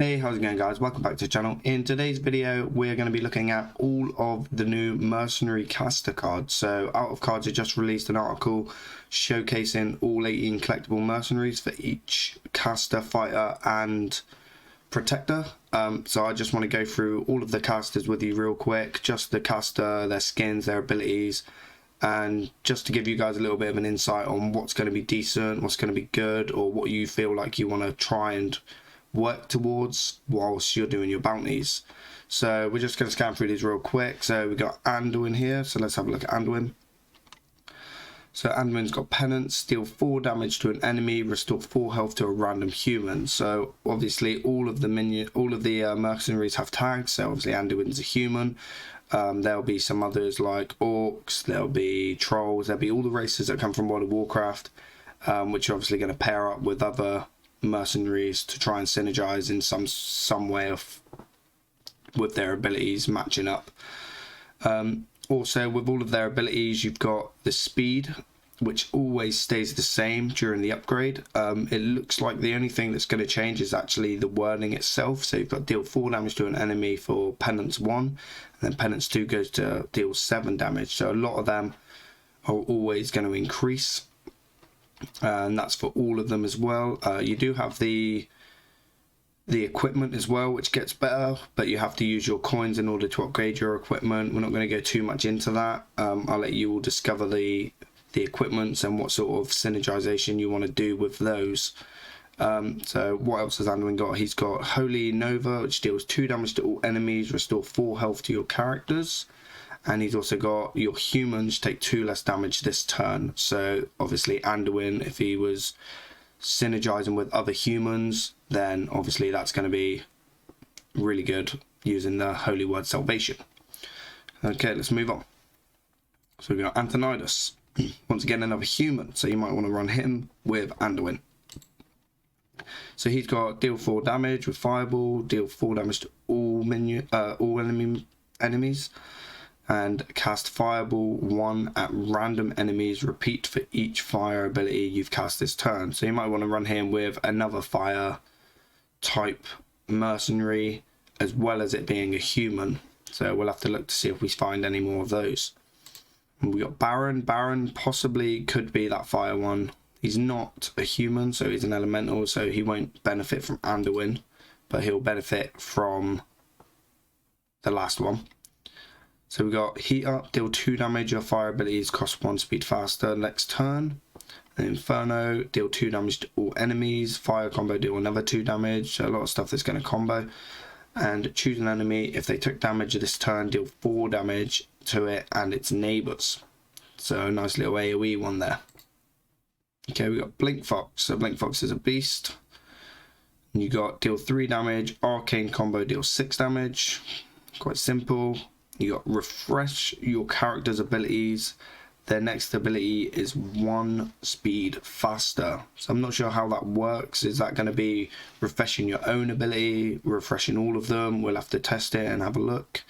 Hey, how's it going, guys? Welcome back to the channel. In today's video we're going to be looking at all of the new mercenary caster cards. So Out of Cards have just released an article showcasing all 18 collectible mercenaries for each caster, fighter and protector. So I just want to go through all of the casters with you real quick, just the caster, their skins, their abilities, and just to give you guys a little bit of an insight on what's going to be decent, what's going to be good, or what you feel like you want to try and work towards whilst you're doing your bounties. So we're just going to scan through these real quick. So we got Anduin here, so let's have a look at Anduin. So Anduin's got Penance, deal 4 damage to an enemy, restore 4 health to a random human. So obviously all of the mercenaries have tags. So obviously Anduin's a human. There'll be some others like orcs, there'll be trolls, there'll be all the races that come from World of Warcraft, which are obviously going to pair up with other mercenaries to try and synergize in some way with their abilities matching up. Also, with all of their abilities, you've got the speed, which always stays the same during the upgrade. It looks like the only thing that's going to change is actually the wording itself. So you've got deal 4 damage to an enemy for Penance 1, and then Penance 2 goes to deal 7 damage. So a lot of them are always going to increase, and that's for all of them as well. You do have the equipment as well, which gets better, but you have to use your coins in order to upgrade your equipment. We're not going to go too much into that. I'll let you all discover the equipments and what sort of synergization you want to do with those. So what else has Anduin got? He's got Holy Nova, which deals 2 damage to all enemies, restore 4 health to your characters. And he's also got your humans take 2 less damage this turn. So obviously Anduin, if he was synergizing with other humans, then obviously that's going to be really good using the Holy Word Salvation. Okay, let's move on. So we've got Antonidas. Once again, another human, so you might want to run him with Anduin. So he's got deal 4 damage with Fireball, deal 4 damage to all enemies, and cast Fireball 1 at random enemies, repeat for each fire ability you've cast this turn. So you might want to run him with another fire type mercenary, as well as it being a human. So we'll have to look to see if we find any more of those. And we got Baron. Baron possibly could be that fire one. He's not a human, so he's an elemental, so he won't benefit from Anduin, but he'll benefit from the last one. So we got Heat Up, deal 2 damage, your fire abilities cost 1 speed faster next turn. And Inferno, deal 2 damage to all enemies, fire combo, deal another 2 damage, so a lot of stuff that's going to combo. And choose an enemy, if they took damage this turn, deal 4 damage to it and its neighbours. So a nice little AoE one there. Okay, we got Blink Fox, so Blink Fox is a beast. And you got deal 3 damage, arcane combo, deal 6 damage, quite simple. You got refresh your character's abilities. Their next ability is 1 speed faster. So I'm not sure how that works. Is that going to be refreshing your own ability, refreshing all of them? We'll have to test it and have a look.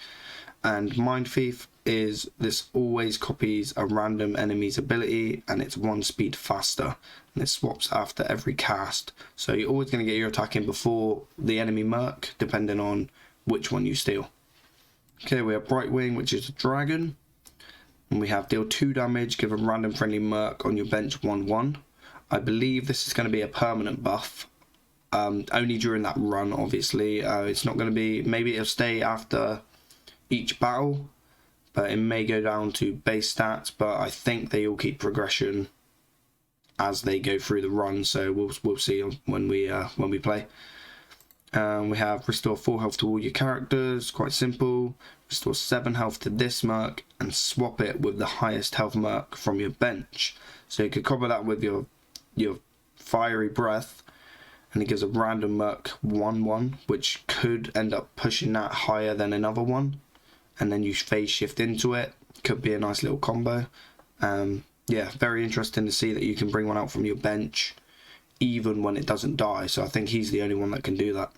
And Mind Thief is this always copies a random enemy's ability, and it's 1 speed faster. And it swaps after every cast. So you're always going to get your attack in before the enemy merc, depending on which one you steal. Okay, we have Brightwing, which is a dragon. And we have deal 2 damage, give a random friendly merc on your bench 1/1. I believe this is going to be a permanent buff. Only during that run, obviously. It's not going to be, maybe it'll stay after each battle, but it may go down to base stats, but I think they all keep progression as they go through the run, so we'll see when we play. We have restore 4 health to all your characters, quite simple. Restore 7 health to this merc and swap it with the highest health merc from your bench. So you could cover that with your fiery breath, and it gives a random merc 1/1, which could end up pushing that higher than another one, and then you phase shift into it. Could be a nice little combo. Yeah, very interesting to see that you can bring one out from your bench even when it doesn't die. So I think he's the only one that can do that.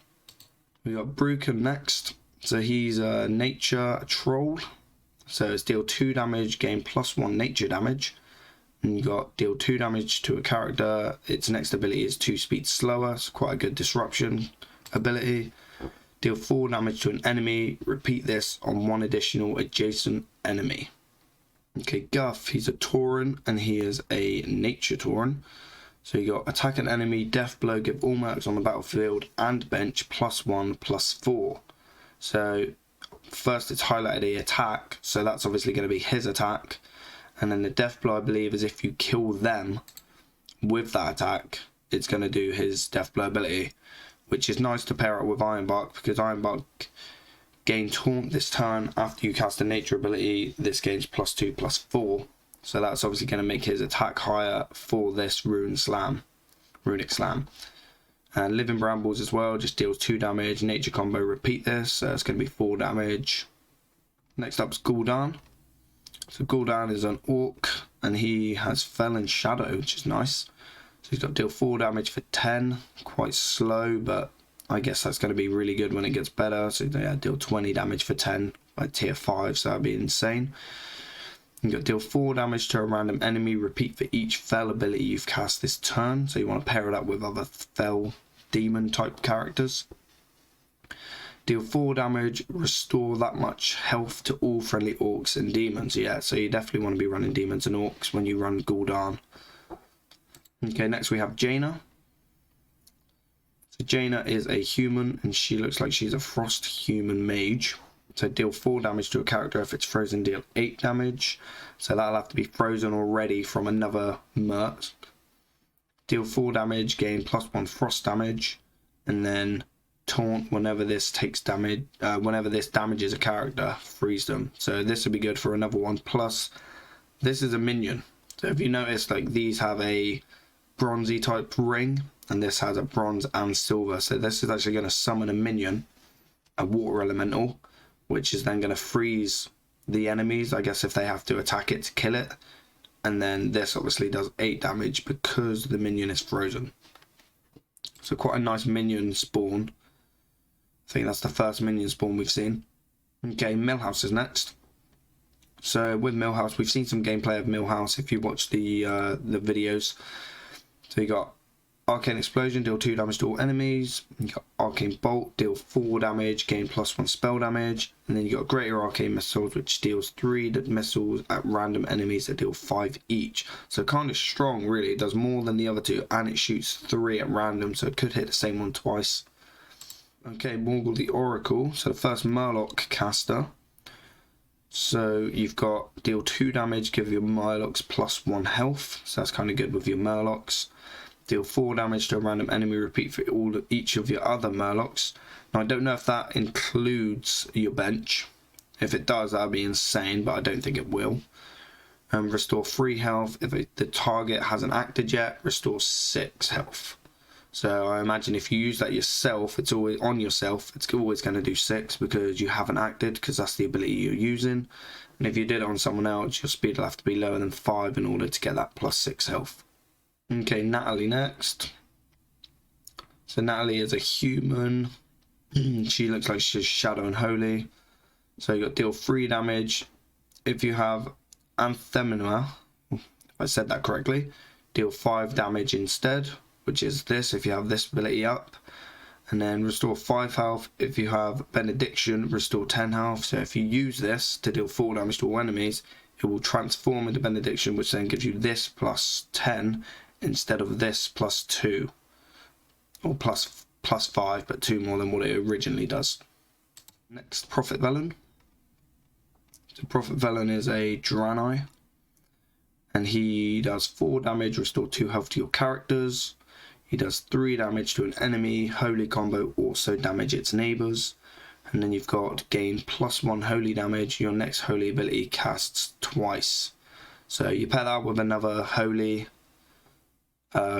We got Bruken next. So he's a nature troll. So it's deal 2 damage, gain +1 nature damage. And you got deal 2 damage to a character. Its next ability is 2 speed slower, so quite a good disruption ability. Deal 4 damage to an enemy. Repeat this on one additional adjacent enemy. Okay, Guff, he's a Tauren, and he is a nature Tauren. So you got attack an enemy, death blow, give all mercs on the battlefield and bench +1/+4. So first it's highlighted the attack, so that's obviously going to be his attack. And then the death blow, I believe, is if you kill them with that attack, it's going to do his death blow ability, which is nice to pair up with Ironbark, because Ironbark gain taunt this turn after you cast a nature ability. This gains +2/+4, so that's obviously going to make his attack higher for this runic slam. And living brambles as well, just deals 2 damage. Nature combo, repeat this, so it's going to be 4 damage. Next up is Gul'dan. So Gul'dan is an orc, and he has Fel and Shadow, which is nice. So he's got to deal 4 damage for 10, quite slow, but I guess that's going to be really good when it gets better. So yeah, deal 20 damage for 10 by tier 5, so that'd be insane. You got to deal 4 damage to a random enemy, repeat for each Fel ability you've cast this turn. So you want to pair it up with other Fel demon type characters. Deal 4 damage, restore that much health to all friendly orcs and demons. Yeah, so you definitely want to be running demons and orcs when you run Gul'dan. Okay, next we have Jaina. So Jaina is a human, and she looks like she's a frost human mage. So deal 4 damage to a character. If it's frozen, deal 8 damage. So that'll have to be frozen already from another merc. Deal 4 damage, gain +1 frost damage, and then taunt whenever this takes damage. Whenever this damages a character, freeze them. So this would be good for another one. Plus, this is a minion. So if you notice, like, these have a bronzy type ring, and this has a bronze and silver. So this is actually going to summon a minion, a water elemental, which is then going to freeze the enemies, I guess, if they have to attack it to kill it. And then this obviously does 8 damage because the minion is frozen. So quite a nice minion spawn. I think that's the first minion spawn we've seen. Okay, Millhouse is next. So with Millhouse, we've seen some gameplay of Millhouse if you watch the videos. So you got Arcane Explosion, deal 2 damage to all enemies. You got Arcane Bolt, deal 4 damage, gain +1 spell damage. And then you got Greater Arcane Missiles, which deals 3 missiles at random enemies that deal 5 each. So kind of strong, really. It does more than the other two, and it shoots 3 at random, so it could hit the same one twice. Okay, Morgul the Oracle. So the first Murloc caster. So you've got deal 2 damage, give your Murlocs +1 health. So that's kind of good with your Murlocs. Deal 4 damage to a random enemy, repeat for each of your other Murlocs. Now I don't know if that includes your bench. If it does, that'd be insane, but I don't think it will. Restore 3 health. If the target hasn't acted yet, restore 6 health. So I imagine if you use that yourself, it's always on yourself, it's always going to do 6 because you haven't acted, because that's the ability you're using. And if you did it on someone else, your speed will have to be lower than 5 in order to get that +6 health. Okay, Natalie next. So Natalie is a human. She looks like she's Shadow and Holy. So you got deal 3 damage. If you have Anthemina, if I said that correctly, deal 5 damage instead, which is this if you have this ability up. And then restore 5 health. If you have Benediction, restore 10 health. So if you use this to deal 4 damage to all enemies, it will transform into Benediction, which then gives you this +10 instead of this +2. Or +5, but 2 more than what it originally does. Next, Prophet Velen. So Prophet Velen is a Draenei, and he does 4 damage, restore 2 health to your characters. He does 3 damage to an enemy. Holy combo, also damage its neighbours. And then you've got gain +1 holy damage. Your next holy ability casts twice. So you pair that with another holy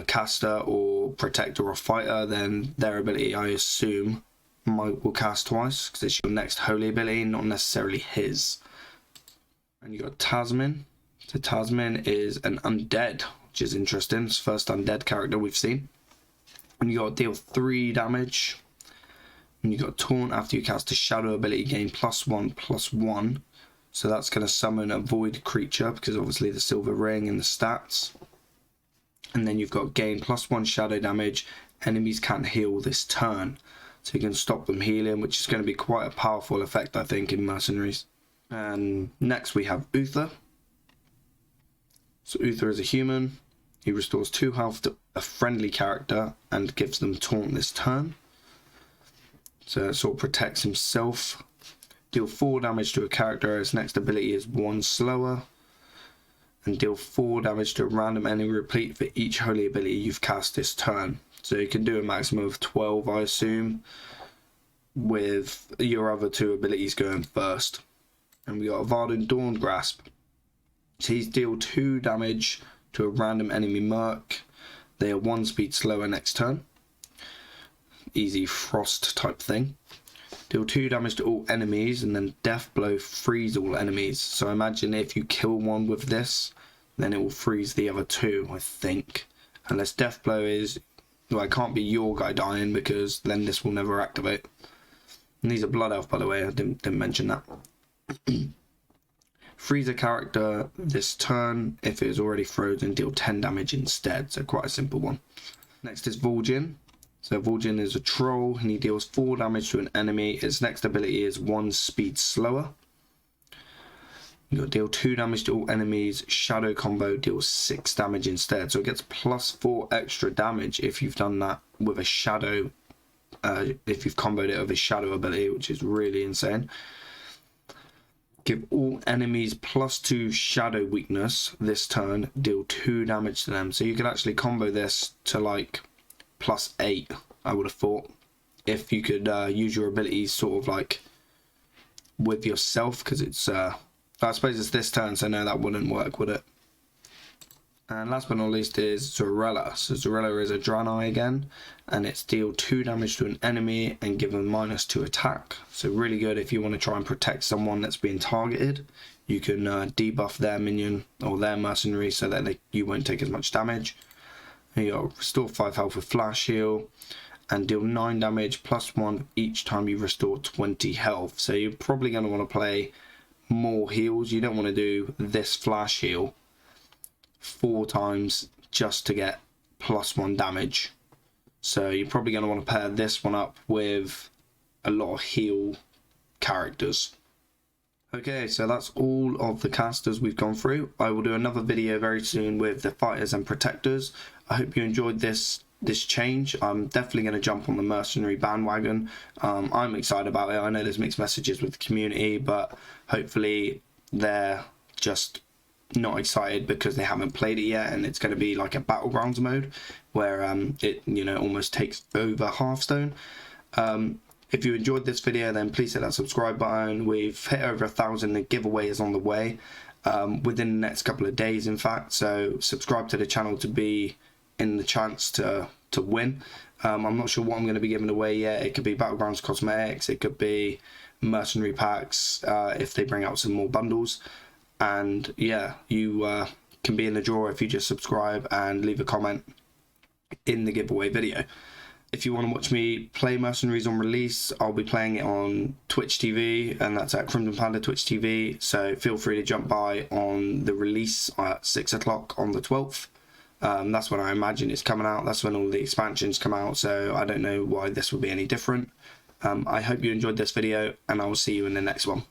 caster or protector or fighter, then their ability, I assume, will cast twice, because it's your next holy ability, not necessarily his. And you got Tasmin. So Tasmin is an undead, which is interesting. It's the first undead character we've seen. And you got deal 3 damage. And you got taunt after you cast a shadow ability, gain +1/+1. So that's going to summon a void creature, because obviously the silver ring and the stats. And then you've got gain +1 shadow damage. Enemies can't heal this turn. so you can stop them healing, which is going to be quite a powerful effect, I think, in Mercenaries. And next we have Uther. So Uther is a human. He restores 2 health to a friendly character and gives them taunt this turn. So it sort of protects himself. Deal 4 damage to a character. His next ability is 1 slower. And deal 4 damage to a random enemy replete for each holy ability you've cast this turn. So you can do a maximum of 12, I assume, with your other 2 abilities going first. And we got Varden Dawn Grasp. So he's deal 2 damage to a random enemy merc. They are 1 speed slower next turn. Easy frost type thing. Deal 2 damage to all enemies, and then Death Blow freeze all enemies. So imagine if you kill one with this, then it will freeze the other 2, I think. Unless Death Blow is, well, it can't be your guy dying, because then this will never activate. And these are Blood Elf, by the way, I didn't mention that. Freeze a character this turn. If it is already frozen, deal 10 damage instead. So quite a simple one. Next is Vol'jin. So Vol'jin is a troll and he deals 4 damage to an enemy. Its next ability is 1 speed slower. You'll deal 2 damage to all enemies. Shadow combo deals 6 damage instead. So it gets +4 extra damage if you've done that with a shadow. If you've comboed it with a shadow ability, which is really insane. Give all enemies +2 shadow weakness this turn. Deal 2 damage to them. So you could actually combo this to like +8, I would have thought. If you could use your abilities sort of like with yourself, because it's, I suppose it's this turn, so no, that wouldn't work, would it? And last but not least is Zorella. So Zorella is a Draenei again, and it's deal 2 damage to an enemy and give them -2 attack. So really good if you want to try and protect someone that's being targeted. You can debuff their minion or their mercenary so that you won't take as much damage. And you got restore 5 health with flash heal, and deal 9 damage +1 each time you restore 20 health. So you're probably going to want to play more heals. You don't want to do this flash heal 4 times just to get +1 damage. So you're probably going to want to pair this one up with a lot of heal characters. Okay, so that's all of the casters we've gone through. I will do another video very soon with the fighters and protectors. I hope you enjoyed this change. I'm definitely going to jump on the mercenary bandwagon. I'm excited about it. I know there's mixed messages with the community, but hopefully they're just not excited because they haven't played it yet, and it's going to be like a battlegrounds mode where it, you know, almost takes over Hearthstone. If you enjoyed this video, then please hit that subscribe button. We've hit over 1,000. The giveaway is on the way within the next couple of days, in fact. So subscribe to the channel to be in the chance to win. I'm not sure what I'm going to be giving away yet. It could be Battlegrounds cosmetics. It could be mercenary packs if they bring out some more bundles. And yeah, you can be in the draw if you just subscribe and leave a comment in the giveaway video. If you want to watch me play Mercenaries on release, I'll be playing it on Twitch TV, and that's at Crimsonpanda Twitch TV. So feel free to jump by on the release at 6 o'clock on the 12th. That's when I imagine it's coming out. That's when all the expansions come out. So I don't know why this will be any different. I hope you enjoyed this video, and I will see you in the next one.